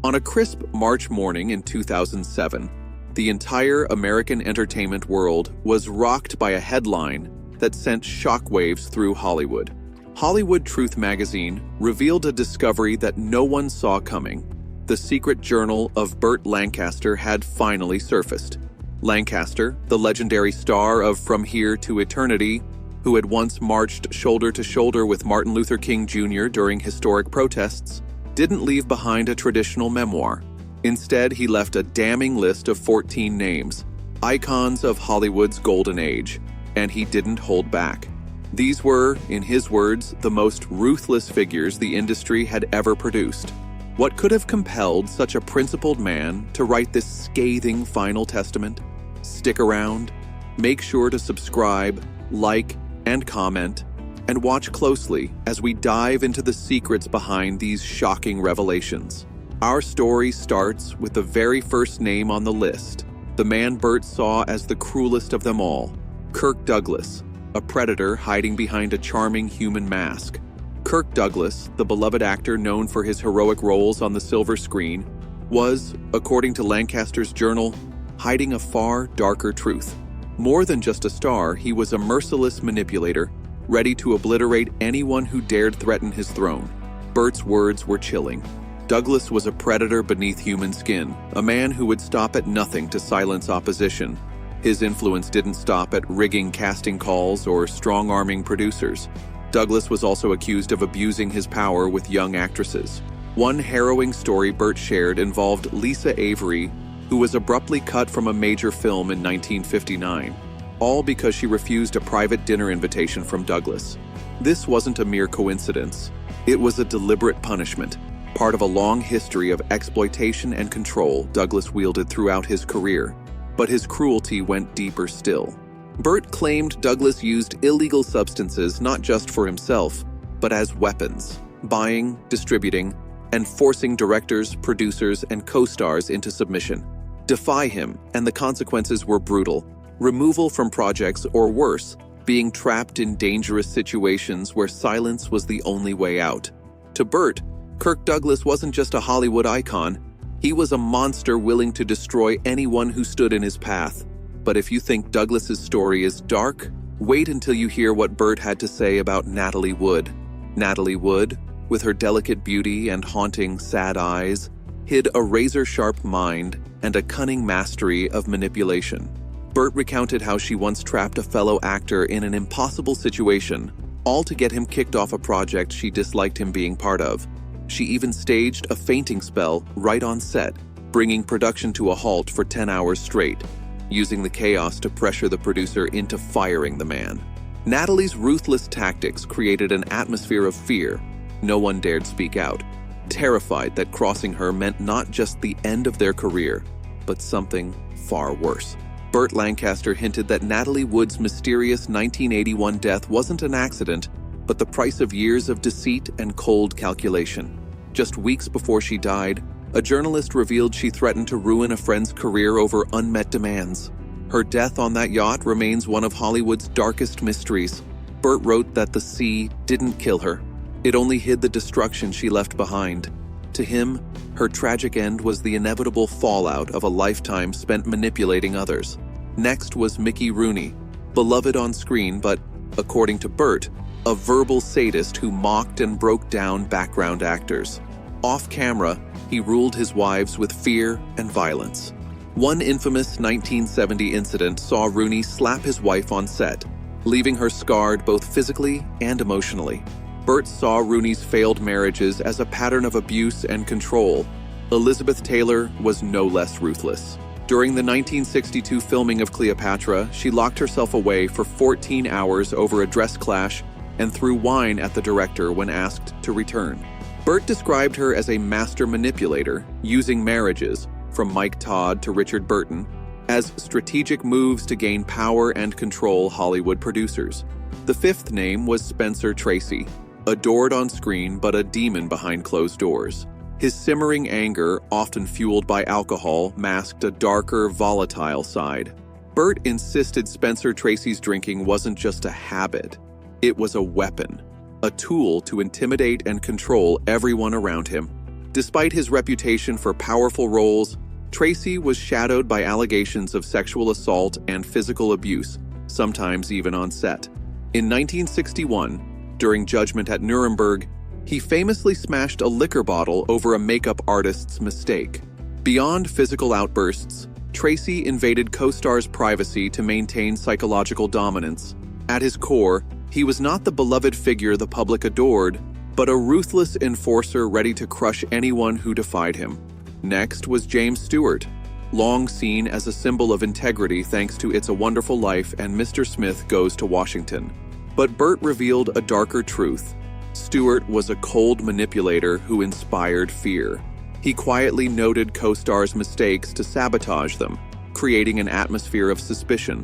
On a crisp March morning in 2007, the entire American entertainment world was rocked by a headline that sent shockwaves through Hollywood. Hollywood Truth magazine revealed a discovery that no one saw coming. The secret journal of Burt Lancaster had finally surfaced. Lancaster, the legendary star of From Here to Eternity, who had once marched shoulder to shoulder with Martin Luther King Jr. during historic protests, didn't leave behind a traditional memoir. Instead, he left a damning list of 14 names, icons of Hollywood's golden age, and he didn't hold back. These were, in his words, the most ruthless figures the industry had ever produced. What could have compelled such a principled man to write this scathing final testament? Stick around, make sure to subscribe, like, and comment, and watch closely as we dive into the secrets behind these shocking revelations. Our story starts with the very first name on the list, the man Burt saw as the cruelest of them all, Kirk Douglas, a predator hiding behind a charming human mask. Kirk Douglas, the beloved actor known for his heroic roles on the silver screen, was, according to Lancaster's journal, hiding a far darker truth. More than just a star, he was a merciless manipulator, ready to obliterate anyone who dared threaten his throne. Burt's words were chilling. Douglas was a predator beneath human skin, a man who would stop at nothing to silence opposition. His influence didn't stop at rigging casting calls or strong-arming producers. Douglas was also accused of abusing his power with young actresses. One harrowing story Burt shared involved Lisa Avery, who was abruptly cut from a major film in 1959, all because she refused a private dinner invitation from Douglas. This wasn't a mere coincidence. It was a deliberate punishment, part of a long history of exploitation and control Douglas wielded throughout his career. But his cruelty went deeper still. Burt claimed Douglas used illegal substances not just for himself, but as weapons, buying, distributing, and forcing directors, producers, and co-stars into submission. Defy him, and the consequences were brutal. Removal from projects, or worse, being trapped in dangerous situations where silence was the only way out. To Burt, Kirk Douglas wasn't just a Hollywood icon. He was a monster willing to destroy anyone who stood in his path. But if you think Douglas's story is dark, wait until you hear what Burt had to say about Natalie Wood. Natalie Wood, with her delicate beauty and haunting, sad eyes, hid a razor-sharp mind and a cunning mastery of manipulation. Burt recounted how she once trapped a fellow actor in an impossible situation, all to get him kicked off a project she disliked him being part of. She even staged a fainting spell right on set, bringing production to a halt for 10 hours straight, using the chaos to pressure the producer into firing the man. Natalie's ruthless tactics created an atmosphere of fear. No one dared speak out, terrified that crossing her meant not just the end of their career, but something far worse. Burt Lancaster hinted that Natalie Wood's mysterious 1981 death wasn't an accident, but the price of years of deceit and cold calculation. Just weeks before she died, a journalist revealed she threatened to ruin a friend's career over unmet demands. Her death on that yacht remains one of Hollywood's darkest mysteries. Burt wrote that the sea didn't kill her. It only hid the destruction she left behind. To him, her tragic end was the inevitable fallout of a lifetime spent manipulating others. Next was Mickey Rooney, beloved on screen but, according to Burt, a verbal sadist who mocked and broke down background actors. Off camera, he ruled his wives with fear and violence. One infamous 1970 incident saw Rooney slap his wife on set, leaving her scarred both physically and emotionally. Burt saw Rooney's failed marriages as a pattern of abuse and control. Elizabeth Taylor was no less ruthless. During the 1962 filming of Cleopatra, she locked herself away for 14 hours over a dress clash and threw wine at the director when asked to return. Burt described her as a master manipulator, using marriages, from Mike Todd to Richard Burton, as strategic moves to gain power and control Hollywood producers. The fifth name was Spencer Tracy, adored on screen but a demon behind closed doors. His simmering anger, often fueled by alcohol, masked a darker, volatile side. Burt insisted Spencer Tracy's drinking wasn't just a habit. It was a weapon, a tool to intimidate and control everyone around him. Despite his reputation for powerful roles, Tracy was shadowed by allegations of sexual assault and physical abuse, sometimes even on set. In 1961, during judgment at Nuremberg, he famously smashed a liquor bottle over a makeup artist's mistake. Beyond physical outbursts, Tracy invaded co-stars' privacy to maintain psychological dominance. At his core, he was not the beloved figure the public adored, but a ruthless enforcer ready to crush anyone who defied him. Next was James Stewart, long seen as a symbol of integrity thanks to It's a Wonderful Life and Mr. Smith Goes to Washington. But Burt revealed a darker truth. Stewart was a cold manipulator who inspired fear. He quietly noted co-stars' mistakes to sabotage them, creating an atmosphere of suspicion.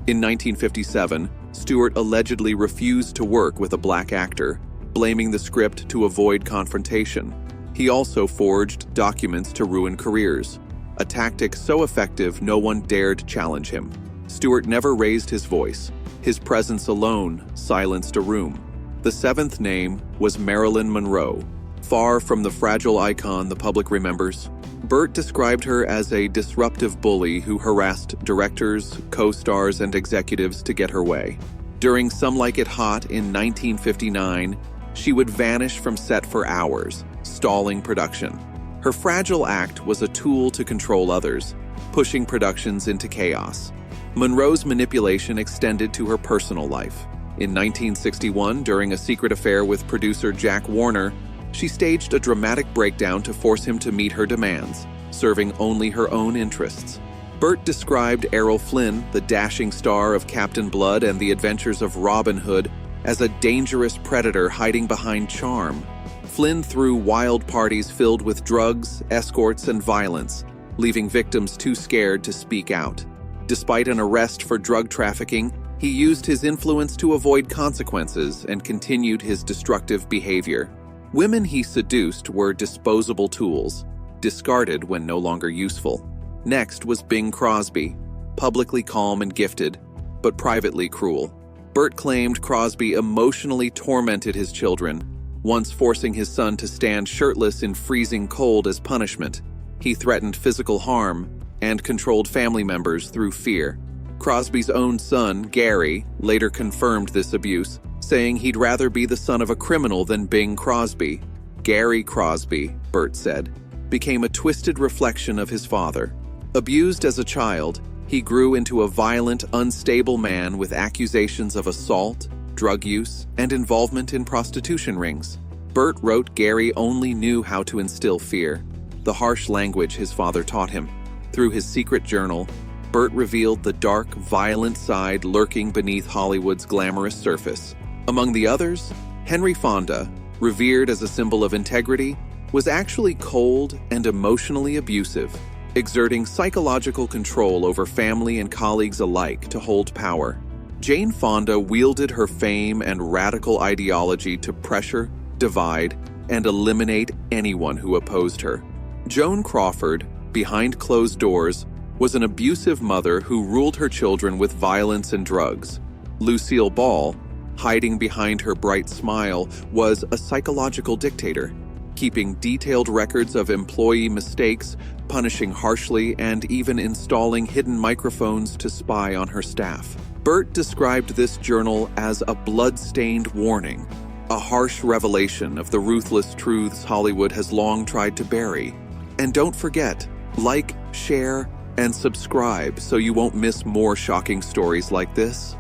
In 1957, Stewart allegedly refused to work with a black actor, blaming the script to avoid confrontation. He also forged documents to ruin careers, a tactic so effective no one dared challenge him. Stewart never raised his voice. His presence alone silenced a room. The seventh name was Marilyn Monroe. Far from the fragile icon the public remembers, Burt described her as a disruptive bully who harassed directors, co-stars, and executives to get her way. During Some Like It Hot in 1959, she would vanish from set for hours, stalling production. Her fragile act was a tool to control others, pushing productions into chaos. Monroe's manipulation extended to her personal life. In 1961, during a secret affair with producer Jack Warner, she staged a dramatic breakdown to force him to meet her demands, serving only her own interests. Burt described Errol Flynn, the dashing star of Captain Blood and the Adventures of Robin Hood, as a dangerous predator hiding behind charm. Flynn threw wild parties filled with drugs, escorts, and violence, leaving victims too scared to speak out. Despite an arrest for drug trafficking, he used his influence to avoid consequences and continued his destructive behavior. Women he seduced were disposable tools, discarded when no longer useful. Next was Bing Crosby, publicly calm and gifted, but privately cruel. Burt claimed Crosby emotionally tormented his children, once forcing his son to stand shirtless in freezing cold as punishment. He threatened physical harm and controlled family members through fear. Crosby's own son, Gary, later confirmed this abuse, saying he'd rather be the son of a criminal than Bing Crosby. Gary Crosby, Burt said, became a twisted reflection of his father. Abused as a child, he grew into a violent, unstable man with accusations of assault, drug use, and involvement in prostitution rings. Burt wrote Gary only knew how to instill fear, the harsh language his father taught him. Through his secret journal, Burt revealed the dark, violent side lurking beneath Hollywood's glamorous surface. Among the others, Henry Fonda, revered as a symbol of integrity, was actually cold and emotionally abusive, exerting psychological control over family and colleagues alike to hold power. Jane Fonda wielded her fame and radical ideology to pressure, divide, and eliminate anyone who opposed her. Joan Crawford, behind closed doors, was an abusive mother who ruled her children with violence and drugs. Lucille Ball, hiding behind her bright smile, was a psychological dictator, keeping detailed records of employee mistakes, punishing harshly, and even installing hidden microphones to spy on her staff. Burt described this journal as a blood-stained warning, a harsh revelation of the ruthless truths Hollywood has long tried to bury. And don't forget, like, share, and subscribe so you won't miss more shocking stories like this.